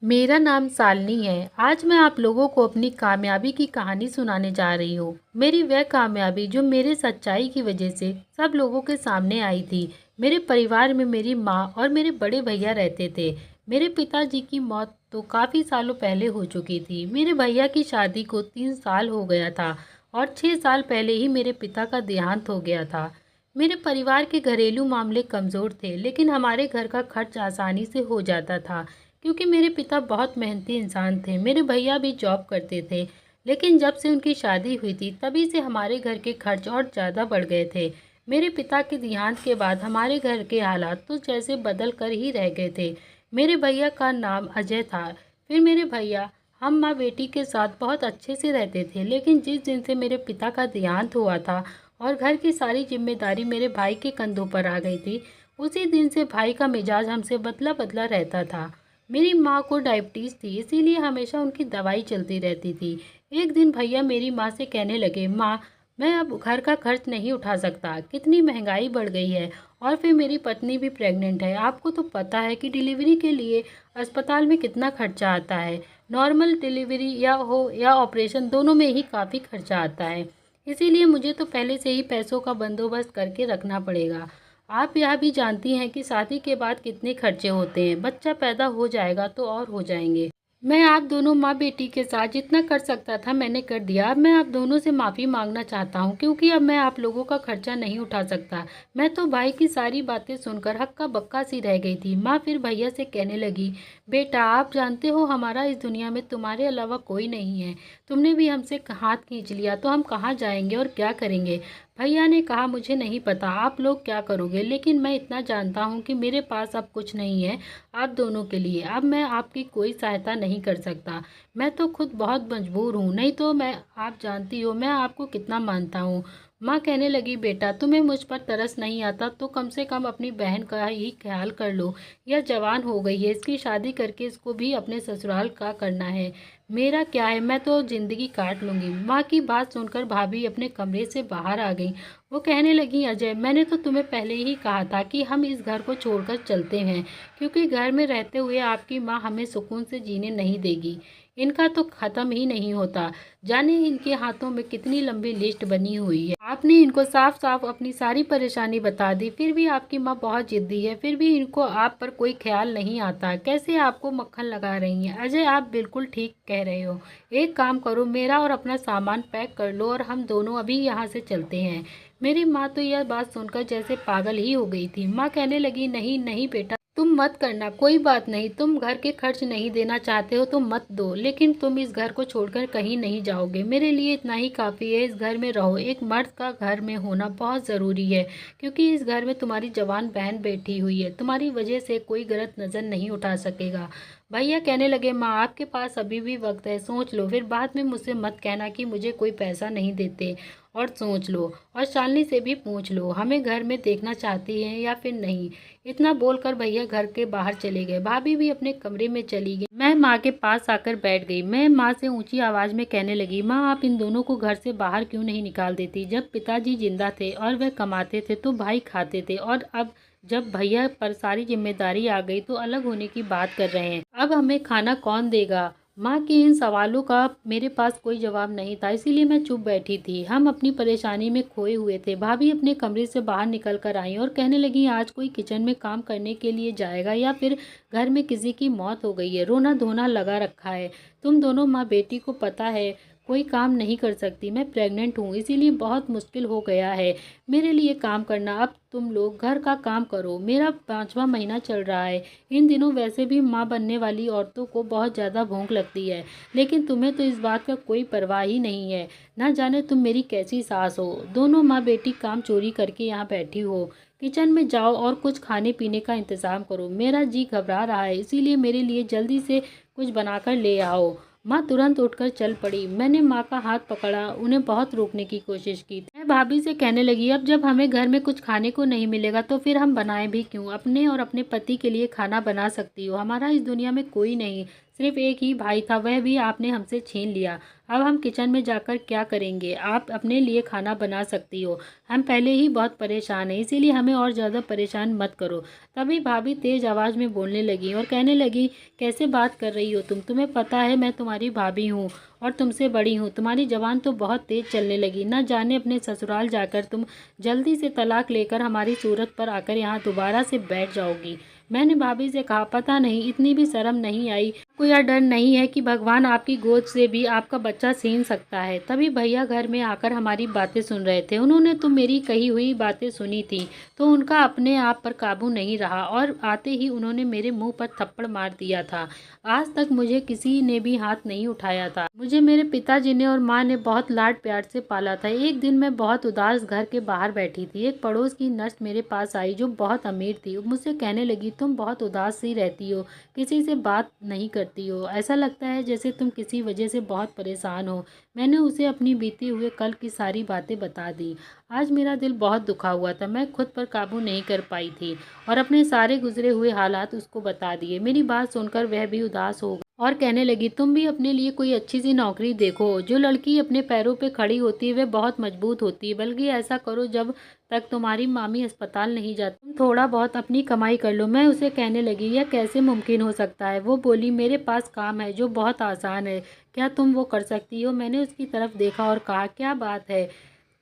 मेरा नाम शालिनी है। आज मैं आप लोगों को अपनी कामयाबी की कहानी सुनाने जा रही हूँ। मेरी वह कामयाबी जो मेरे सच्चाई की वजह से सब लोगों के सामने आई थी। मेरे परिवार में मेरी माँ और मेरे बड़े भैया रहते थे। मेरे पिताजी की मौत तो काफ़ी सालों पहले हो चुकी थी। मेरे भैया की शादी को 3 साल हो गया था और 6 साल पहले ही मेरे पिता का देहांत हो गया था। मेरे परिवार के घरेलू मामले कमज़ोर थे, लेकिन हमारे घर का खर्च आसानी से हो जाता था क्योंकि मेरे पिता बहुत मेहनती इंसान थे। मेरे भैया भी जॉब करते थे, लेकिन जब से उनकी शादी हुई थी तभी से हमारे घर के खर्च और ज़्यादा बढ़ गए थे। मेरे पिता के देहांत के बाद हमारे घर के हालात तो जैसे बदल कर ही रह गए थे। मेरे भैया का नाम अजय था। फिर मेरे भैया हम माँ बेटी के साथ बहुत अच्छे से रहते थे, लेकिन जिस दिन से मेरे पिता का देहांत हुआ था और घर की सारी जिम्मेदारी मेरे भाई के कंधों पर आ गई थी, उसी दिन से भाई का मिजाज हमसे बदला बदला रहता था। मेरी माँ को डायबिटीज़ थी, इसीलिए हमेशा उनकी दवाई चलती रहती थी। एक दिन भैया मेरी माँ से कहने लगे, माँ मैं अब घर का खर्च नहीं उठा सकता, कितनी महंगाई बढ़ गई है और फिर मेरी पत्नी भी प्रेग्नेंट है। आपको तो पता है कि डिलीवरी के लिए अस्पताल में कितना खर्चा आता है। नॉर्मल डिलीवरी या हो या ऑपरेशन, दोनों में ही काफ़ी खर्चा आता है। इसीलिए मुझे तो पहले से ही पैसों का बंदोबस्त करके रखना पड़ेगा। आप यह भी जानती हैं कि शादी के बाद कितने खर्चे होते हैं। बच्चा पैदा हो जाएगा तो और हो जाएंगे। मैं आप दोनों माँ बेटी के साथ जितना कर सकता था मैंने कर दिया। अब मैं आप दोनों से माफ़ी मांगना चाहता हूँ, क्योंकि अब मैं आप लोगों का खर्चा नहीं उठा सकता। मैं तो भाई की सारी बातें सुनकर हक्का बक्का सी रह गई थी। माँ फिर भैया से कहने लगी, बेटा आप जानते हो हमारा इस दुनिया में तुम्हारे अलावा कोई नहीं है। तुमने भी हमसे हाथ खींच लिया तो हम कहाँ जाएंगे और क्या करेंगे। भैया ने कहा, मुझे नहीं पता आप लोग क्या करोगे, लेकिन मैं इतना जानता हूँ कि मेरे पास अब कुछ नहीं है आप दोनों के लिए। अब मैं आपकी कोई सहायता नहीं कर सकता। मैं तो खुद बहुत मजबूर हूँ, नहीं तो मैं, आप जानती हो मैं आपको कितना मानता हूँ। माँ कहने लगी, बेटा तुम्हें मुझ पर तरस नहीं आता तो कम से कम अपनी बहन का ही ख्याल कर लो। यह जवान हो गई है, इसकी शादी करके इसको भी अपने ससुराल का करना है। मेरा क्या है, मैं तो जिंदगी काट लूंगी। माँ की बात सुनकर भाभी अपने कमरे से बाहर आ गई। वो कहने लगी, अजय मैंने तो तुम्हें पहले ही कहा था कि हम इस घर को छोड़कर चलते हैं, क्योंकि घर में रहते हुए आपकी माँ हमें सुकून से जीने नहीं देगी। इनका तो ख़त्म ही नहीं होता। जाने इनके हाथों में कितनी लंबी लिस्ट बनी हुई है। आपने इनको साफ साफ अपनी सारी परेशानी बता दी, फिर भी आपकी माँ बहुत जिद्दी है। फिर भी इनको आप पर कोई ख्याल नहीं आता। कैसे आपको मक्खन लगा रही हैं। अजय आप बिल्कुल ठीक कह रहे हो। एक काम करो, मेरा और अपना सामान पैक कर लो और हम दोनों अभी यहाँ से चलते हैं। मेरी माँ तो यह बात सुनकर जैसे पागल ही हो गई थी। माँ कहने लगी, नहीं नहीं बेटा तुम मत करना, कोई बात नहीं। तुम घर के खर्च नहीं देना चाहते हो तो मत दो, लेकिन तुम इस घर को छोड़कर कहीं नहीं जाओगे। मेरे लिए इतना ही काफ़ी है, इस घर में रहो। एक मर्द का घर में होना बहुत ज़रूरी है, क्योंकि इस घर में तुम्हारी जवान बहन बैठी हुई है। तुम्हारी वजह से कोई गलत नज़र नहीं उठा सकेगा। भैया कहने लगे, माँ आपके पास अभी भी वक्त है, सोच लो, फिर बाद में मुझसे मत कहना कि मुझे कोई पैसा नहीं देते। और सोच लो और शालिनी से भी पूछ लो हमें घर में देखना चाहती हैं या फिर नहीं। इतना बोलकर भैया घर के बाहर चले गए। भाभी भी अपने कमरे में चली गई। मैं माँ के पास आकर बैठ गई। मैं माँ से ऊंची आवाज़ में कहने लगी, माँ आप इन दोनों को घर से बाहर क्यों नहीं निकाल देती। जब पिताजी जिंदा थे और वह कमाते थे तो भाई खाते थे, और अब जब भैया पर सारी जिम्मेदारी आ गई तो अलग होने की बात कर रहे हैं। अब हमें खाना कौन देगा। माँ के इन सवालों का मेरे पास कोई जवाब नहीं था, इसीलिए मैं चुप बैठी थी। हम अपनी परेशानी में खोए हुए थे। भाभी अपने कमरे से बाहर निकल कर आई और कहने लगी, आज कोई किचन में काम करने के लिए जाएगा या फिर घर में किसी की मौत हो गई है, रोना धोना लगा रखा है। तुम दोनों माँ बेटी को पता है कोई काम नहीं कर सकती। मैं प्रेग्नेंट हूँ, इसीलिए बहुत मुश्किल हो गया है मेरे लिए काम करना। अब तुम लोग घर का काम करो। मेरा 5वां महीना चल रहा है। इन दिनों वैसे भी माँ बनने वाली औरतों को बहुत ज़्यादा भूख लगती है, लेकिन तुम्हें तो इस बात का कोई परवाह ही नहीं है। ना जाने तुम मेरी कैसी सास हो। दोनों माँ बेटी काम चोरी करके यहाँ बैठी हो। किचन में जाओ और कुछ खाने पीने का इंतज़ाम करो। मेरा जी घबरा रहा है, इसीलिए मेरे लिए जल्दी से कुछ बनाकर ले आओ। माँ तुरंत उठकर चल पड़ी। मैंने माँ का हाथ पकड़ा, उन्हें बहुत रोकने की कोशिश की। मैं भाभी से कहने लगी, अब जब हमें घर में कुछ खाने को नहीं मिलेगा तो फिर हम बनाएं भी क्यों। अपने और अपने पति के लिए खाना बना सकती हो, हमारा इस दुनिया में कोई नहीं। सिर्फ एक ही भाई था, वह भी आपने हमसे छीन लिया। अब हम किचन में जाकर क्या करेंगे? आप अपने लिए खाना बना सकती हो, हम पहले ही बहुत परेशान हैं, इसीलिए हमें और ज़्यादा परेशान मत करो। तभी भाभी तेज़ आवाज़ में बोलने लगी और कहने लगी, कैसे बात कर रही हो तुम? तुम्हें पता है मैं तुम्हारी भाभी हूँ और तुमसे बड़ी हूँ। तुम्हारी ज़बान तो बहुत तेज़ चलने लगी। न जाने अपने ससुराल जाकर तुम जल्दी से तलाक लेकर हमारी सूरत पर आकर यहाँ दोबारा से बैठ जाओगी। मैंने भाभी से कहा, पता नहीं इतनी भी शर्म नहीं आई, आपको यह डर नहीं है कि भगवान आपकी गोद से भी आपका बच्चा छीन सकता है। तभी भैया घर में आकर हमारी बातें सुन रहे थे। उन्होंने तो मेरी कही हुई बातें सुनी थी, तो उनका अपने आप पर काबू नहीं रहा और आते ही उन्होंने मेरे मुंह पर थप्पड़ मार दिया था। आज तक मुझे किसी ने भी हाथ नहीं उठाया था। मुझे मेरे पिताजी ने और माँ ने बहुत लाड प्यार से पाला था। एक दिन मैं बहुत उदास घर के बाहर बैठी थी। एक पड़ोस की नर्स मेरे पास आई जो बहुत अमीर थी। मुझसे कहने लगी, तुम बहुत उदास सी रहती हो, किसी से बात नहीं करती हो, ऐसा लगता है जैसे तुम किसी वजह से बहुत परेशान हो। मैंने उसे अपनी बीते हुए कल की सारी बातें बता दी। आज मेरा दिल बहुत दुखा हुआ था, मैं खुद पर काबू नहीं कर पाई थी और अपने सारे गुजरे हुए हालात उसको बता दिए। मेरी बात सुनकर वह भी उदास हो गई और कहने लगी, तुम भी अपने लिए कोई अच्छी सी नौकरी देखो। जो लड़की अपने पैरों पे खड़ी होती है वह बहुत मजबूत होती है। बल्कि ऐसा करो, जब तक तुम्हारी मामी अस्पताल नहीं जाती तुम थोड़ा बहुत अपनी कमाई कर लो। मैं उसे कहने लगी, यह कैसे मुमकिन हो सकता है? वो बोली, मेरे पास काम है जो बहुत आसान है, क्या तुम वो कर सकती हो? मैंने उसकी तरफ देखा और कहा, क्या बात है,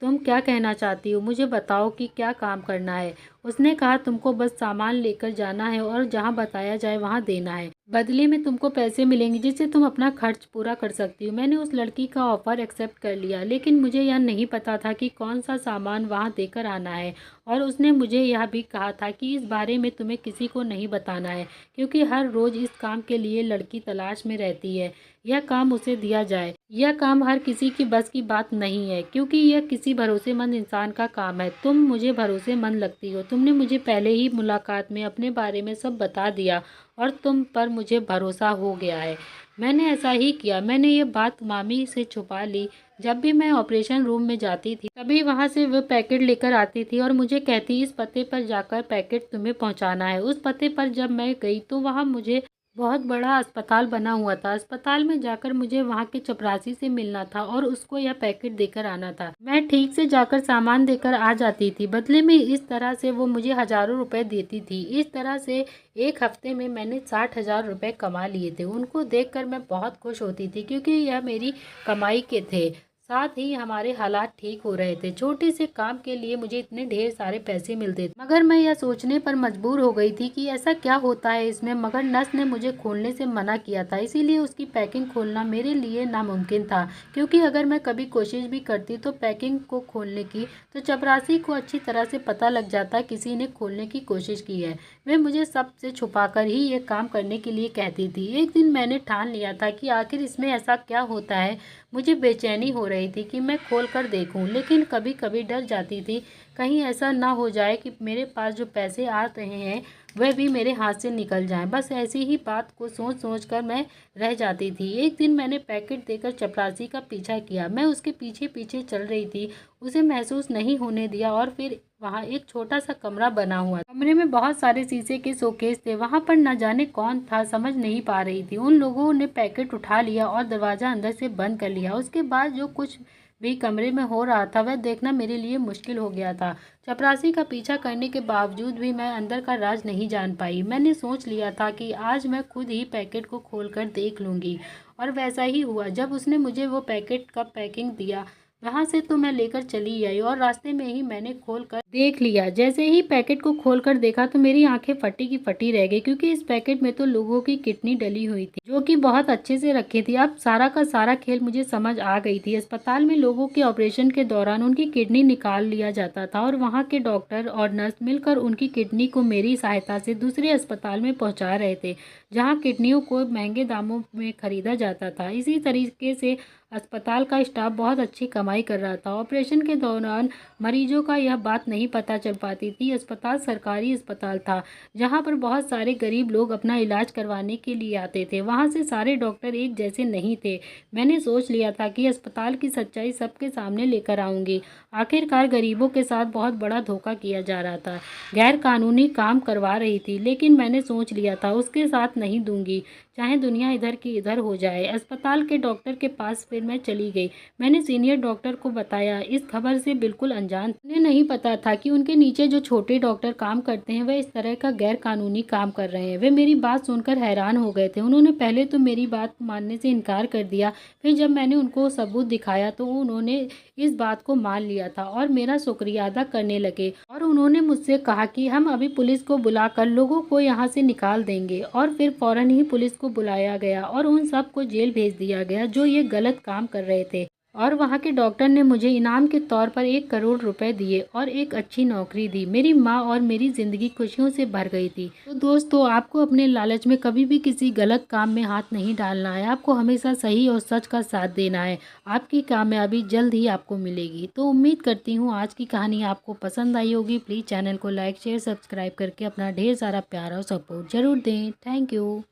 तुम क्या कहना चाहती हो? मुझे बताओ कि क्या काम करना है। उसने कहा, तुमको बस सामान लेकर जाना है और जहाँ बताया जाए वहाँ देना है। बदले में तुमको पैसे मिलेंगे जिससे तुम अपना खर्च पूरा कर सकती हो। मैंने उस लड़की का ऑफर एक्सेप्ट कर लिया, लेकिन मुझे यह नहीं पता था कि कौन सा सामान वहाँ देकर आना है। और उसने मुझे यह भी कहा था कि इस बारे में तुम्हें किसी को नहीं बताना है, क्योंकि हर रोज़ इस काम के लिए लड़की तलाश में रहती है। यह काम उसे दिया जाए। यह काम हर किसी की बस की बात नहीं है, क्योंकि यह किसी भरोसेमंद इंसान का काम है। तुम मुझे भरोसेमंद लगती हो, तुमने मुझे पहले ही मुलाकात में अपने बारे में सब बता दिया और तुम पर मुझे भरोसा हो गया है। मैंने ऐसा ही किया। मैंने ये बात मामी से छुपा ली। जब भी मैं ऑपरेशन रूम में जाती थी तभी वहाँ से वह पैकेट लेकर आती थी और मुझे कहती, इस पते पर जाकर पैकेट तुम्हें पहुँचाना है। उस पते पर जब मैं गई तो वहाँ मुझे बहुत बड़ा अस्पताल बना हुआ था। अस्पताल में जाकर मुझे वहाँ के चपरासी से मिलना था और उसको यह पैकेट देकर आना था। मैं ठीक से जाकर सामान देकर आ जाती थी, बदले में इस तरह से वो मुझे हज़ारों रुपए देती थी। इस तरह से एक हफ्ते में मैंने 60,000 रुपये कमा लिए थे। उनको देखकर मैं बहुत खुश होती थी, क्योंकि यह मेरी कमाई के थे। साथ ही हमारे हालात ठीक हो रहे थे। छोटे से काम के लिए मुझे इतने ढेर सारे पैसे मिलते थे। मगर मैं यह सोचने पर मजबूर हो गई थी कि ऐसा क्या होता है इसमें। मगर नर्स ने मुझे खोलने से मना किया था, इसीलिए उसकी पैकिंग खोलना मेरे लिए नामुमकिन था। क्योंकि अगर मैं कभी कोशिश भी करती तो पैकिंग को खोलने की, तो चपरासी को अच्छी तरह से पता लग जाता किसी ने खोलने की कोशिश की है। वे मुझे सबसे छुपाकर ही ये काम करने के लिए कहती थी। एक दिन मैंने ठान लिया था कि आखिर इसमें ऐसा क्या होता है। मुझे बेचैनी हो रही थी कि मैं खोल कर देखूं, लेकिन कभी कभी डर जाती थी कहीं ऐसा ना हो जाए कि मेरे पास जो पैसे आ रहे हैं वह भी मेरे हाथ से निकल जाएं। बस ऐसी ही बात को सोच सोच कर मैं रह जाती थी। एक दिन मैंने पैकेट देकर चपरासी का पीछा किया। मैं उसके पीछे पीछे चल रही थी, उसे महसूस नहीं होने दिया। और फिर वहाँ एक छोटा सा कमरा बना हुआ, कमरे में बहुत सारे शीशे के शोकेस थे। वहाँ पर न जाने कौन था, समझ नहीं पा रही थी। उन लोगों ने पैकेट उठा लिया और दरवाज़ा अंदर से बंद कर लिया। उसके बाद जो कुछ भी कमरे में हो रहा था वह देखना मेरे लिए मुश्किल हो गया था। चपरासी का पीछा करने के बावजूद भी मैं अंदर का राज नहीं जान पाई। मैंने सोच लिया था कि आज मैं खुद ही पैकेट को खोलकर देख लूँगी, और वैसा ही हुआ। जब उसने मुझे वो पैकेट का पैकिंग दिया, वहाँ से तो मैं लेकर चली आई और रास्ते में ही मैंने खोल कर देख लिया। जैसे ही पैकेट को खोल कर देखा तो मेरी आंखें फटी की फटी रह गई, क्योंकि इस पैकेट में तो लोगों की किडनी डली हुई थी, जो कि बहुत अच्छे से रखी थी। अब सारा का सारा खेल मुझे समझ आ गई थी। अस्पताल में लोगों के ऑपरेशन के दौरान उनकी किडनी निकाल लिया जाता था और वहाँ के डॉक्टर और नर्स मिलकर उनकी किडनी को मेरी सहायता से दूसरे अस्पताल में पहुँचा रहे थे, जहाँ किडनियों को महंगे दामों में खरीदा जाता था। इसी तरीके से अस्पताल का स्टाफ बहुत अच्छी कमाई कर रहा था। ऑपरेशन के दौरान मरीजों का यह बात नहीं पता चल पाती थी। अस्पताल सरकारी अस्पताल था, जहाँ पर बहुत सारे गरीब लोग अपना इलाज करवाने के लिए आते थे। वहाँ से सारे डॉक्टर एक जैसे नहीं थे। मैंने सोच लिया था कि अस्पताल की सच्चाई सबके सामने लेकर आऊँगी। आखिरकार गरीबों के साथ बहुत बड़ा धोखा किया जा रहा था। गैर कानूनी काम करवा रही थी, लेकिन मैंने सोच लिया था उसके साथ नहीं दूंगी, चाहे दुनिया इधर की इधर हो जाए। अस्पताल के डॉक्टर के पास फिर मैं चली गई। मैंने सीनियर डॉक्टर को बताया, इस खबर से बिल्कुल अनजान। उन्हें नहीं पता था कि उनके नीचे जो छोटे डॉक्टर काम करते हैं वह इस तरह का गैर कानूनी काम कर रहे हैं। वे मेरी बात सुनकर हैरान हो गए थे। उन्होंने पहले तो मेरी बात मानने से इनकार कर दिया, फिर जब मैंने उनको सबूत दिखाया तो उन्होंने इस बात को मान लिया था और मेरा शुक्रिया अदा करने लगे। और उन्होंने मुझसे कहा कि हम अभी पुलिस को बुलाकर लोगों को यहाँ से निकाल देंगे। और फिर फौरन ही पुलिस को बुलाया गया और उन सब को जेल भेज दिया गया जो ये गलत काम कर रहे थे। और वहाँ के डॉक्टर ने मुझे इनाम के तौर पर 1 करोड़ रुपए दिए और एक अच्छी नौकरी दी। मेरी माँ और मेरी ज़िंदगी खुशियों से भर गई थी। तो दोस्तों, आपको अपने लालच में कभी भी किसी गलत काम में हाथ नहीं डालना है। आपको हमेशा सही और सच का साथ देना है। आपकी कामयाबी जल्द ही आपको मिलेगी। तो उम्मीद करती हूँ आज की कहानी आपको पसंद आई होगी। प्लीज़ चैनल को लाइक शेयर सब्सक्राइब करके अपना ढेर सारा प्यार और सपोर्ट ज़रूर दें। Thank you.